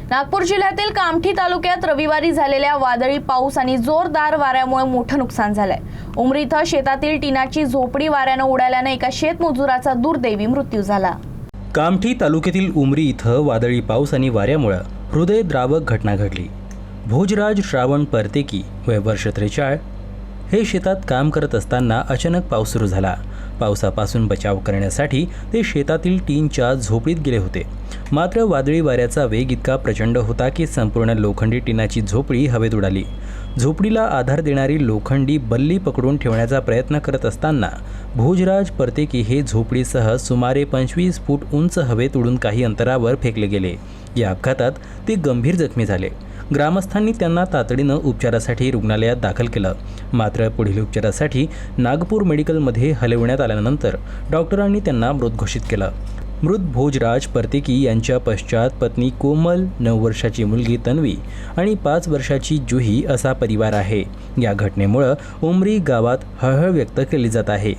नागपूर जिल्ह्यातील कामठी तालुक्यात रविवारी झालेल्या वादळी पाऊस आणि जोरदार वाऱ्यामुळे मोठं नुकसान झालंय। उमरी इथं शेतातील टिनाची झोपडी वाऱ्यानं उडाल्याने एका शेतमजुराचा दुर्दैवी मृत्यू झाला। कामठी तालुक्यातील उमरी इथं वादळी पाऊस आणि वाऱ्यामुळे हृदयद्रावक घटना घडली। भोजराज श्रावण परतेकी वय वर्ष 43 हे शेतात काम करत असताना अचानक पाऊस सुरू झाला। पावसापासून बचाव करण्यासाठी ते शेतातील टीनच्या झोपडीत गेले होते, मात्र वादळी वाऱ्याचा वेग इतका प्रचंड होता की संपूर्ण लोखंडी टीनाची झोपडी हवेत उडाली। झोपडीला आधार देणारी लोखंडी बल्ली पकडून ठेवण्याचा प्रयत्न करत असताना भोजराज परतेकी हे झोपडीसह सुमारे 25 फूट उंच हवेत उडून काही अंतरावर फेकले गेले। या अपघातात ते गंभीर जखमी झाले। ग्रामस्थांनी त्यांना तातडीनं उपचारासाठी रुग्णालयात दाखल केलं, मात्र पुढील उपचारासाठी नागपूर मेडिकलमध्ये हलवण्यात आल्यानंतर डॉक्टरांनी त्यांना मृत घोषित केलं। मृत भोजराज परतेकी यांच्या पश्चात पत्नी कोमल, 9 वर्षाची मुलगी तन्वी आणि 5 वर्षाची जुही असा परिवार आहे। या घटनेमुळे उमरी गावात हळहळ व्यक्त केली जात आहे।